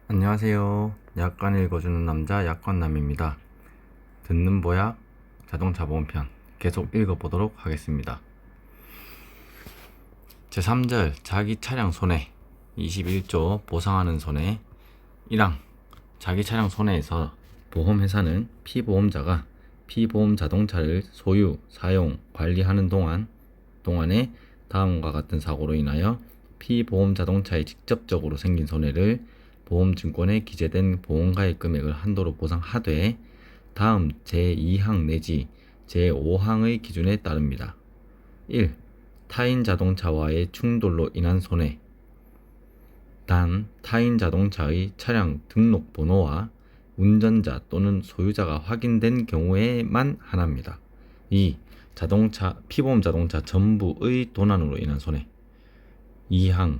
안녕하세요. 약관 읽어주는 남자 약관남입니다. 듣는 보약 자동차 보험편 계속 읽어보도록 하겠습니다. 제3절 자기 차량 손해 21조 보상하는 손해 1항 자기 차량 손해에서 보험회사는 피보험자가 피보험 자동차를 소유, 사용, 관리하는 동안에 다음과 같은 사고로 인하여 피보험 자동차에 직접적으로 생긴 손해를 보험증권에 기재된 보험가입 금액을 한도로 보상하되 다음 제2항 내지 제5항의 기준에 따릅니다. 1. 타인 자동차와의 충돌로 인한 손해. 단 타인 자동차의 차량 등록 번호와 운전자 또는 소유자가 확인된 경우에만 하나입니다. 2. 피보험 자동차 전부의 도난으로 인한 손해. 2항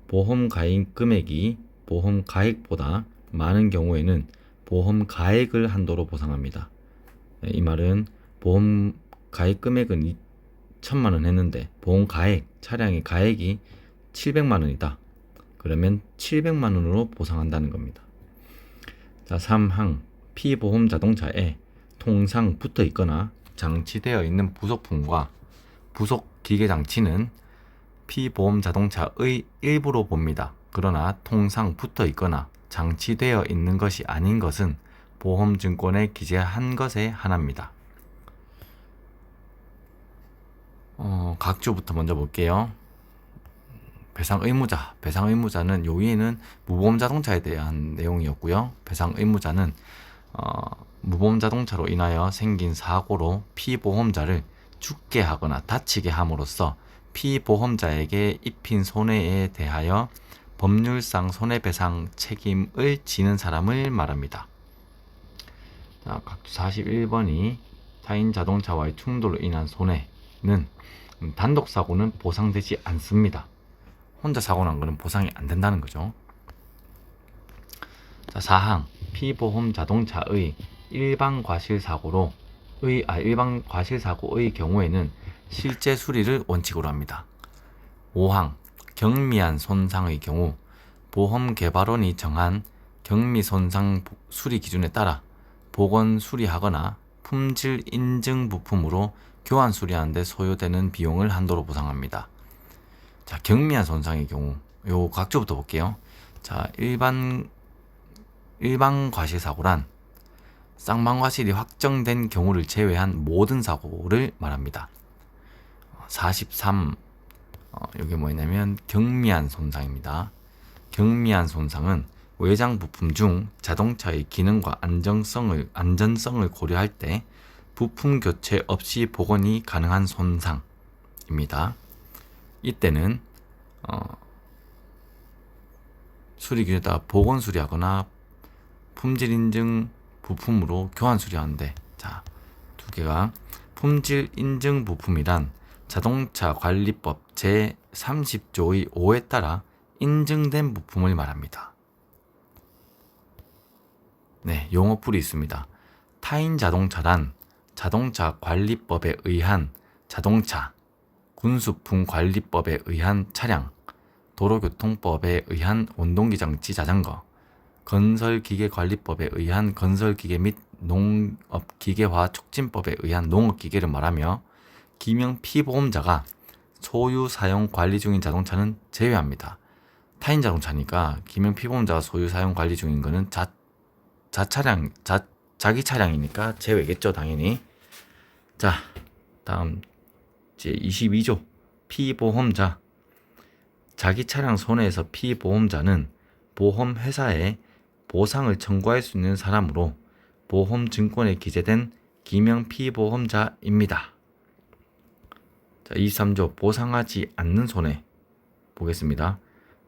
보험 가입 금액이 보험 가액보다 많은 경우에는 보험 가액을 한도로 보상합니다. 이 말은 보험 가입 금액은 2천만 원 했는데 보험 가액, 차량의 가액이 700만 원이다. 그러면 700만 원으로 보상한다는 겁니다. 자, 3항 피보험 자동차에 통상 붙어 있거나 장치되어 있는 부속품과 부속 기계 장치는 피보험 자동차의 일부로 봅니다. 그러나 통상 붙어 있거나 장치되어 있는 것이 아닌 것은 보험증권에 기재한 것에 한합니다. 각주부터 먼저 볼게요. 배상의무자는 요 위에는 무보험 자동차에 대한 내용이었고요. 배상의무자는 무보험 자동차로 인하여 생긴 사고로 피보험자를 죽게 하거나 다치게 함으로써 피보험자에게 입힌 손해에 대하여 법률상 손해배상 책임을 지는 사람을 말합니다. 자, 각주 41번이 타인 자동차와의 충돌로 인한 손해는 단독 사고는 보상되지 않습니다. 혼자 사고 난 거는 보상이 안 된다는 거죠. 자, 4항 피보험 자동차의 일반 과실 사고의 경우에는 실제 수리를 원칙으로 합니다. 5항 경미한 손상의 경우 보험개발원이 정한 경미손상 수리 기준에 따라 복원 수리하거나 품질 인증 부품으로 교환 수리하는 데 소요되는 비용을 한도로 보상합니다. 자, 경미한 손상의 경우 요 각주부터 볼게요. 자, 일반 과실사고란 쌍방과실이 확정된 경우를 제외한 모든 사고를 말합니다. 43 이게 뭐냐면 경미한 손상입니다. 경미한 손상은 외장 부품 중 자동차의 기능과 안전성을 고려할 때 부품 교체 없이 복원이 가능한 손상입니다. 이때는 수리 기준에 따라 복원 수리하거나 품질 인증 부품으로 교환 수리하는데, 자, 두 개가 품질 인증 부품이란 자동차 관리법 제30조의 5에 따라 인증된 부품을 말합니다. 네, 용어풀이 있습니다. 타인 자동차란 자동차 관리법에 의한 자동차, 군수품 관리법에 의한 차량, 도로교통법에 의한 원동기 장치 자전거, 건설기계관리법에 의한 건설기계 및 농업기계화 촉진법에 의한 농업기계를 말하며 기명 피보험자가 소유, 사용, 관리 중인 자동차는 제외합니다. 타인 자동차니까 기명 피보험자가 소유, 사용, 관리 중인 거는 자기 차량이니까 제외겠죠, 당연히. 자, 다음 제22조 피보험자. 자기 차량 손해에서 피보험자는 보험회사에 보상을 청구할 수 있는 사람으로 보험증권에 기재된 기명 피보험자입니다. 자, 23조 보상하지 않는 손해 보겠습니다.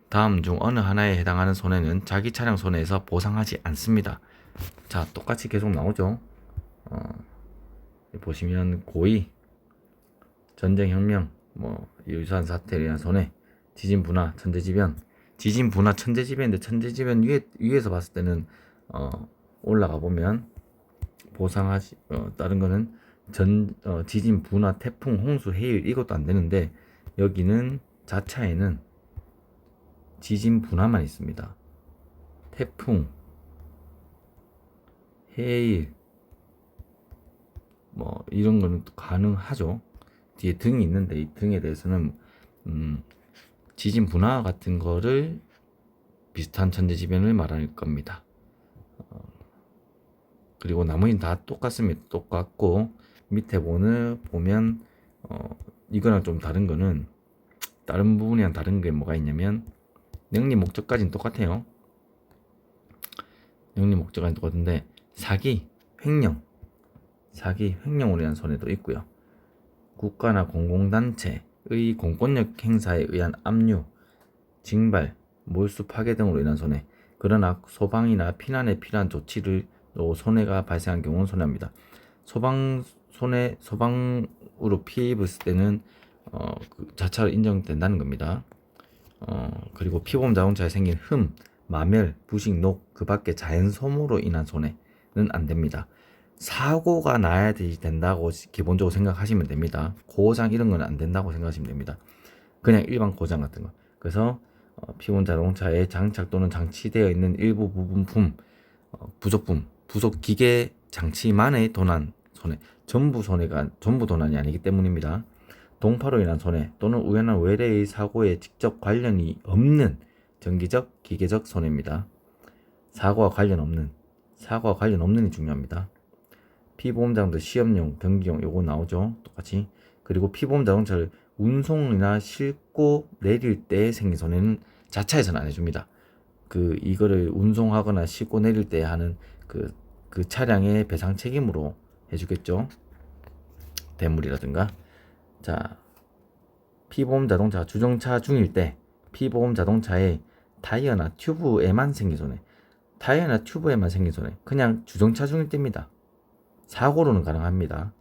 다음 중 어느 하나에 해당하는 손해는 자기 차량 손해에서 보상하지 않습니다. 자, 똑같이 계속 나오죠. 보시면 고의, 전쟁, 혁명, 유사한 사태에 의한 손해, 지진, 분화, 천재지변. 지진, 분화, 천재지변인데 천재지변 위에서 봤을 때는 올라가 보면 보상하지 다른 거는 지진, 분화, 태풍, 홍수, 해일 이것도 안 되는데 여기는 자차에는 지진, 분화만 있습니다. 태풍, 해일, 뭐 이런 거는 가능하죠. 뒤에 등이 있는데 이 등에 대해서는 지진 분화 같은 거를 비슷한 천재지변을 말할 겁니다. 그리고 나머지는 다 똑같습니다. 똑같고 밑에 보면 이거랑 좀 다른 거는 다른 부분이랑 다른 게 뭐가 있냐면 영리 목적까지는 똑같아요. 영리 목적까지는 똑같은데 사기, 횡령으로 인한 손해도 있고요. 국가나 공공단체의 공권력 행사에 의한 압류, 징발, 몰수 파괴 등으로 인한 손해. 그러나 소방이나 피난에 필요한 조치를 손해가 발생한 경우는 손해합니다. 소방으로 피해 입었을 때는 자차로 인정된다는 겁니다. 그리고 피보험 자동차에 생긴 흠, 마멸, 부식, 녹, 그 밖에 자연 소모로 인한 손해는 안 됩니다. 사고가 나야 된다고 기본적으로 생각하시면 됩니다. 고장 이런 건 안 된다고 생각하시면 됩니다. 그냥 일반 고장 같은 거. 그래서 피보험 자동차에 장착 또는 장치되어 있는 일부 부분품, 부속 기계 장치만의 도난, 손해, 전부 도난이 아니기 때문입니다. 동파로 인한 손해 또는 우연한 외래의 사고에 직접 관련이 없는 정기적, 기계적 손해입니다. 사고와 관련 없는이 중요합니다. 피보험자동차 시험용, 경기용 요거 나오죠. 똑같이. 그리고 피보험 자동차를 운송이나 싣고 내릴 때 생긴 손해는 자차에서는 안 해줍니다. 이거를 운송하거나 싣고 내릴 때 하는 그 차량의 배상 책임으로 해주겠죠. 대물이라든가. 자, 피보험 자동차 주정차 중일 때 피보험 자동차의 타이어나 튜브에만 생긴 손해. 그냥 주정차 중일 때입니다. 사고로는 가능합니다.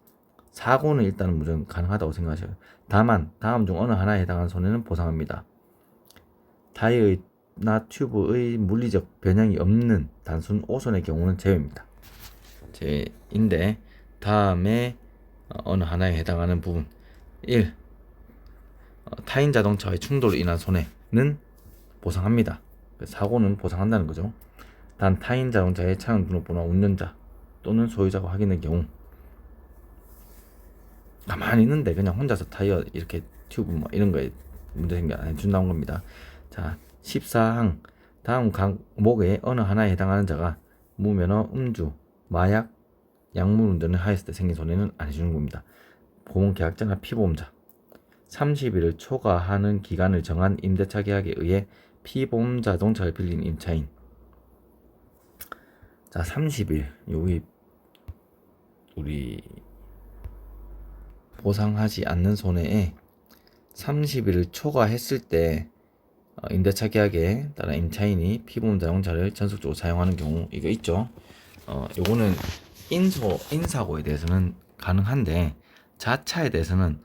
사고는 일단은 무조건 가능하다고 생각하셔요. 다만 다음 중 어느 하나에 해당하는 손해는 보상합니다. 타이어나 튜브의 물리적 변형이 없는 단순 오손의 경우는 제외입니다. 제인데 다음에 어느 하나에 해당하는 부분 1. 타인 자동차와의 충돌로 인한 손해는 보상합니다. 사고는 보상한다는 거죠. 단 타인 자동차의 차량 등록번호 운전자 또는 소유자가 확인된 경우 가만히 있는데 그냥 혼자서 타이어 이렇게 튜브 뭐 이런 거에 문제 생겨 안 해준다는 겁니다. 자, 14항 다음 항목에 어느 하나에 해당하는 자가 무면허, 음주, 마약, 약물 운전을 하였을 때 생긴 손해는 안 해주는 겁니다. 보험 계약자나 피보험자 30일을 초과하는 기간을 정한 임대차 계약에 의해 피보험 자동차를 빌린 임차인. 자, 30일 여기 우리 보상하지 않는 손해에 30일을 초과했을 때 임대차 계약에 따라 임차인이 피보험 자동차를 전속적으로 사용하는 경우 이거 있죠. 요거는 인사고에 대해서는 가능한데 자차에 대해서는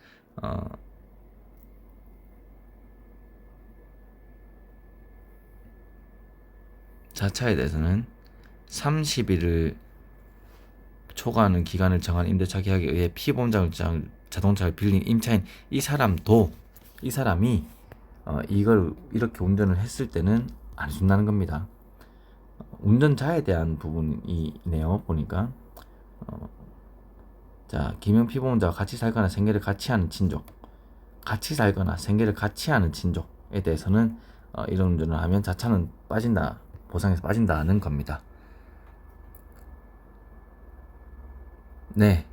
30일을 초과하는 기간을 정한 임대차 계약에 의해 피보험 자동차를 빌린 임차인 이 사람이 이걸 이렇게 운전을 했을 때는 안 준다는 겁니다. 운전자에 대한 부분이네요. 보니까 자, 김영 피보험자와 같이 살거나 생계를 같이 하는 친족에 대해서는 이런 운전을 하면 자차는 보상에서 빠진다는 겁니다. 네,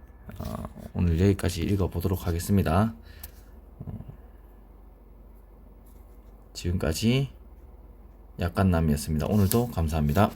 오늘 여기까지 읽어보도록 하겠습니다. 지금까지 약간남이었습니다. 오늘도 감사합니다.